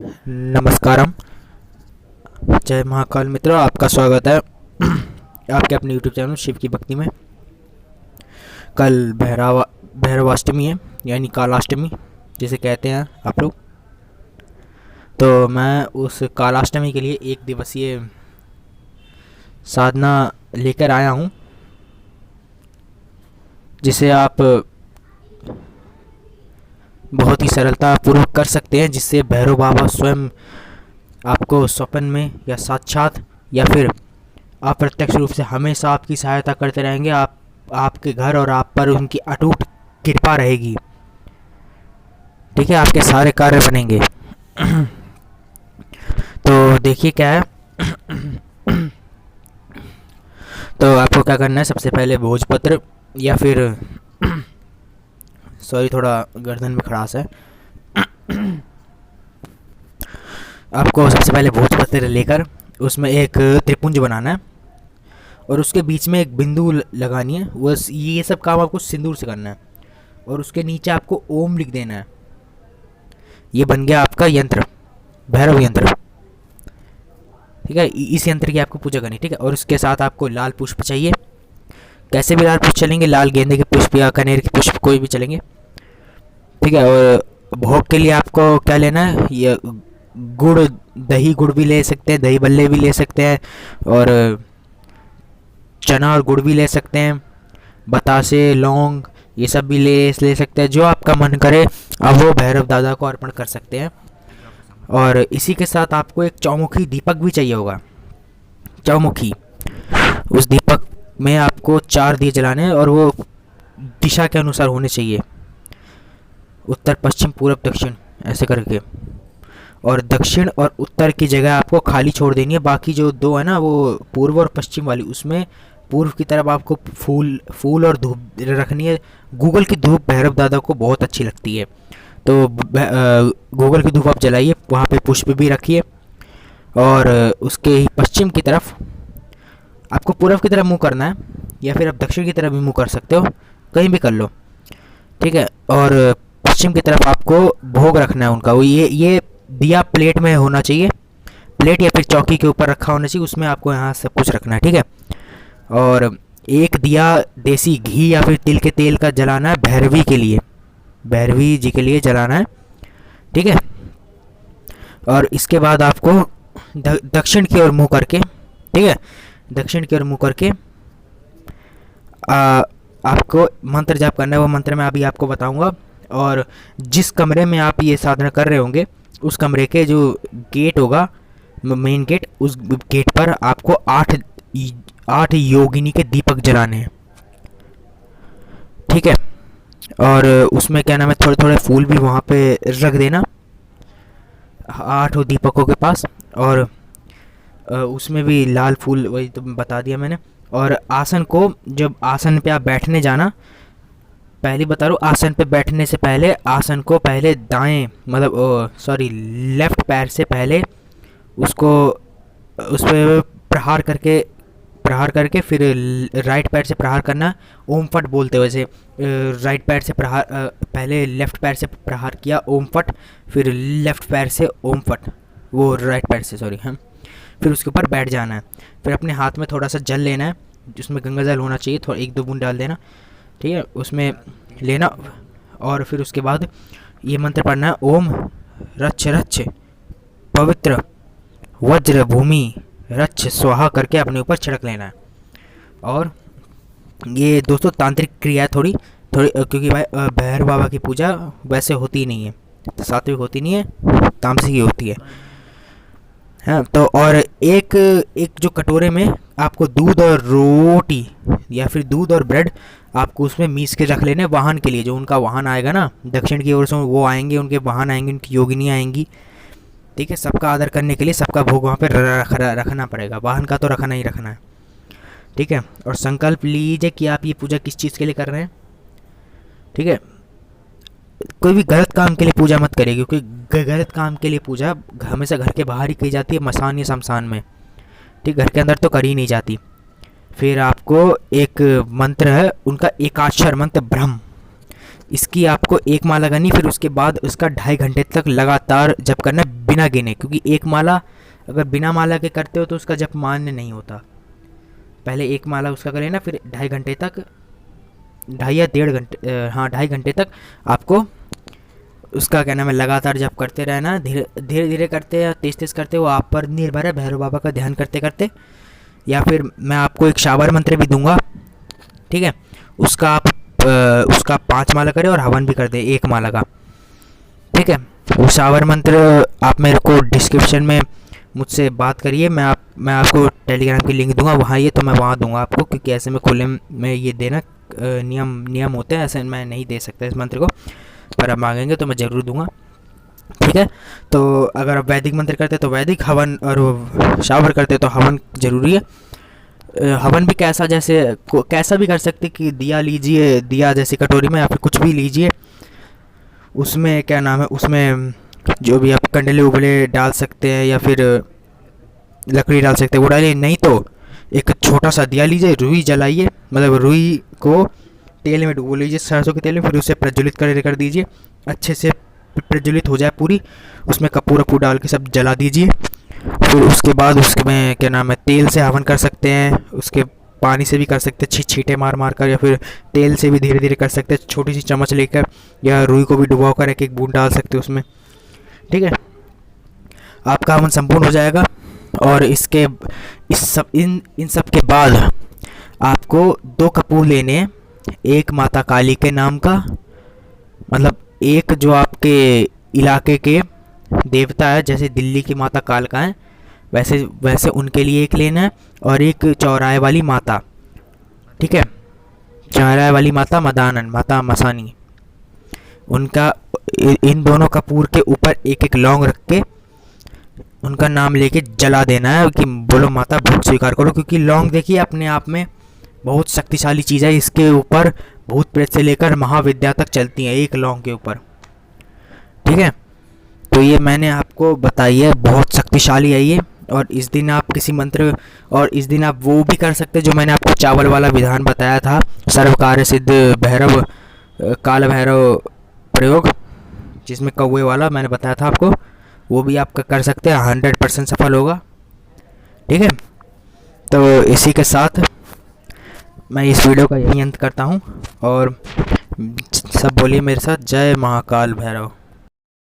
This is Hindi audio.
नमस्कारम। जय महाकाल मित्रों, आपका स्वागत है आपके अपने यूट्यूब चैनल शिव की भक्ति में। कल भैरवाष्टमी है, यानी कालाष्टमी जिसे कहते हैं आप लोग। तो मैं उस कालाष्टमी के लिए एक दिवसीय साधना लेकर आया हूँ, जिसे आप बहुत ही सरलता पूर्वक कर सकते हैं, जिससे भैरव बाबा स्वयं आपको स्वप्न में या साक्षात या फिर अप्रत्यक्ष रूप से हमेशा आपकी सहायता करते रहेंगे। आपके घर और आप पर उनकी अटूट कृपा रहेगी। ठीक है, आपके सारे कार्य बनेंगे। तो देखिए क्या है। तो आपको क्या करना है, सबसे पहले भोजपत्र या फिर सॉरी, थोड़ा गर्दन में खड़ास है। आपको सबसे पहले भोजपत्र लेकर उसमें एक त्रिपुंज बनाना है और उसके बीच में एक बिंदु लगानी है। बस ये सब काम आपको सिंदूर से करना है और उसके नीचे आपको ओम लिख देना है। ये बन गया आपका यंत्र, भैरव यंत्र। ठीक है, इस यंत्र की आपको पूजा करनी। ठीक है, और उसके साथ आपको लाल पुष्प चाहिए। कैसे भी लाल पुष्प चलेंगे, लाल गेंदे के पुष्प या कनेर के पुष्प कोई भी चलेंगे। ठीक है, और भोग के लिए आपको क्या लेना है, ये गुड़, दही गुड़ भी ले सकते हैं, दही बल्ले भी ले सकते हैं, और चना और गुड़ भी ले सकते हैं, बतासे, लौंग, ये सब भी ले सकते हैं। जो आपका मन करे आप वो भैरव दादा को अर्पण कर सकते हैं। और इसी के साथ आपको एक चौमुखी दीपक भी चाहिए होगा। चौमुखी, उस दीपक में आपको 4 दिए जलाने हैं और वो दिशा के अनुसार होने चाहिए, उत्तर पश्चिम पूर्व दक्षिण ऐसे करके। और दक्षिण और उत्तर की जगह आपको खाली छोड़ देनी है। बाकी जो 2 है ना, वो पूर्व और पश्चिम वाली, उसमें पूर्व की तरफ आपको फूल और धूप रखनी है। गूगल की धूप भैरव दादा को बहुत अच्छी लगती है, तो गूगल की धूप आप जलाइए, वहाँ पे पुष्प भी रखिए। और उसके ही पश्चिम की तरफ आपको पूर्व की तरफ मुँह करना है, या फिर आप दक्षिण की तरफ भी मुँह कर सकते हो, कहीं भी कर लो। ठीक है, और पश्चिम की तरफ आपको भोग रखना है उनका। वो ये दिया प्लेट में होना चाहिए, प्लेट या फिर चौकी के ऊपर रखा होना चाहिए, उसमें आपको यहाँ सब कुछ रखना है। ठीक है, और एक दिया देसी घी या फिर तिल के तेल का जलाना है भैरवी के लिए, भैरवी जी के लिए जलाना है। ठीक है, और इसके बाद आपको दक्षिण की ओर मुँह करके, ठीक है, दक्षिण की ओर मुँह करके आपको मंत्र जाप करना है। वो मंत्र मैं अभी आपको बताऊंगा। और जिस कमरे में आप ये साधना कर रहे होंगे, उस कमरे के जो गेट होगा, मेन गेट, उस गेट पर आपको 8 योगिनी के दीपक जलाने हैं। ठीक है, और उसमें क्या नाम है, थोड़े थोड़े फूल भी वहाँ पे रख देना 8 दीपकों के पास। और उसमें भी लाल फूल, वही तो बता दिया मैंने। और आसन को, जब आसन पे आप बैठने जाना, पहले बता रहा हूँ, आसन पे बैठने से पहले आसन को पहले दाएं, मतलब सॉरी, लेफ्ट पैर से पहले उसको उस पर प्रहार करके फिर राइट पैर से प्रहार करना, ओम फट बोलते हुए। जैसे राइट पैर से प्रहार, पहले लेफ्ट पैर से प्रहार किया ओम फट, फिर लेफ्ट पैर से ओम फट, वो राइट पैर से, सॉरी, हाँ। फिर उसके ऊपर बैठ जाना है। फिर अपने हाथ में थोड़ा सा जल लेना है, जिसमें गंगा जल होना चाहिए, थोड़ा 1-2 बूंद डाल देना। ठीक है, उसमें लेना, और फिर उसके बाद ये मंत्र पढ़ना है, ओम रच्छ रच्छ पवित्र वज्र भूमि रच्छ स्वाहा करके अपने ऊपर छिड़क लेना है। और ये दोस्तों तांत्रिक क्रिया है थोड़ी, क्योंकि भाई भैरव बाबा की पूजा वैसे होती नहीं है, सात्विक होती नहीं है, तामसिक ही होती है। हाँ, तो और एक जो कटोरे में आपको दूध और रोटी या फिर दूध और ब्रेड आपको उसमें मीस के रख लेने, वाहन के लिए। जो उनका वाहन आएगा ना दक्षिण की ओर से, वो आएंगे, उनके वाहन आएंगे, उनकी योगिनी आएंगी। ठीक है, सबका आदर करने के लिए सबका भोग वहाँ पे रखना पड़ेगा, वाहन का तो रखना ही रखना है। ठीक है, और संकल्प लीजिए कि आप ये पूजा किस चीज़ के लिए कर रहे हैं। ठीक है, कोई भी गलत काम के लिए पूजा मत करिए, क्योंकि गलत काम के लिए पूजा हमेशा घर के बाहर ही की जाती है, मसान या शमशान में। ठीक, घर के अंदर तो करी नहीं जाती। फिर आपको एक मंत्र है उनका, एकाक्षर मंत्र ब्रह्म, इसकी आपको एक माला करनी, फिर उसके बाद उसका 2.5 घंटे तक लगातार जप करना बिना गिने, क्योंकि एक माला अगर बिना माला के करते हो तो उसका जप मान्य नहीं होता। पहले एक माला उसका कर लेना, फिर 2.5 घंटे तक, 2.5 या 1.5 घंटे, हाँ 2.5 घंटे तक आपको उसका क्या नाम है लगातार जप करते रहना। धीरे धीरे धीरे करते या तेज तेज करते, वो आप पर निर्भर है, भैरव बाबा का ध्यान करते करते। या फिर मैं आपको एक शावर मंत्र भी दूंगा, ठीक है, उसका आप उसका 5 माला करें और हवन भी कर दें 1 माला का, ठीक है। वो शावर मंत्र आप मेरे को डिस्क्रिप्शन में मुझसे बात करिए, मैं आपको टेलीग्राम की लिंक दूंगा, वहाँ ये तो मैं वहाँ दूंगा आपको, क्योंकि ऐसे में खुले में ये देना नियम होते हैं, ऐसे मैं नहीं दे सकता इस मंत्र को, पर आप मांगेंगे तो मैं ज़रूर दूंगा, ठीक है। तो अगर आप वैदिक मंत्र करते तो वैदिक हवन, और वो शावर करते तो हवन ज़रूरी है। हवन भी कैसा भी कर सकते कि दिया लीजिए, दिया जैसी कटोरी में, या फिर कुछ भी लीजिए, उसमें क्या नाम है, उसमें जो भी आप कंडेले उबले डाल सकते हैं या फिर लकड़ी डाल सकते हैं वो डालिए, नहीं तो एक छोटा सा दिया लीजिए, रुई जलाइए, मतलब रुई को तेल में डुबो लीजिए, सरसों के तेल में, फिर उसे प्रज्वलित कर दीजिए, अच्छे से प्रज्वलित हो जाए पूरी, उसमें कपूर डाल के सब जला दीजिए। फिर उसके बाद उसमें क्या नाम है तेल से हवन कर सकते हैं, उसके पानी से भी कर सकते हैं, छींटे मार मार कर, या फिर तेल से भी धीरे धीरे कर सकते हैं, छोटी सी चम्मच लेकर, या रुई को भी डुबो कर एक एक बूंद डाल सकते हैं उसमें, ठीक है। आपका हवन संपूर्ण हो जाएगा। और इन सब के बाद आपको 2 कपूर लेने हैं, एक माता काली के नाम का, मतलब एक जो आपके इलाके के देवता है, जैसे दिल्ली की माता कालका है, वैसे वैसे उनके लिए एक लेना है, और एक चौराहे वाली माता, ठीक है, चौराहे वाली माता मदानन, माता मसानी, उनका इन दोनों कपूर के ऊपर एक एक लौंग रख के उनका नाम लेके जला देना है कि बोलो माता भूत स्वीकार करो, क्योंकि लौंग देखिए अपने आप में बहुत शक्तिशाली चीज़ है, इसके ऊपर भूत प्रेत से लेकर महाविद्या तक चलती है एक लौंग के ऊपर, ठीक है। तो ये मैंने आपको बताई है, बहुत शक्तिशाली है ये। और इस दिन आप किसी मंत्र, और इस दिन आप वो भी कर सकते हैं जो मैंने आपको चावल वाला विधान बताया था, सर्व कार्य सिद्ध भैरव काल भैरव प्रयोग, जिसमें कौवे वाला मैंने बताया था आपको, वो भी आप कर सकते हैं, 100% सफल होगा, ठीक है। तो इसी के साथ मैं इस वीडियो का यही अंत करता हूँ, और सब बोलिए मेरे साथ, जय महाकाल भैरव।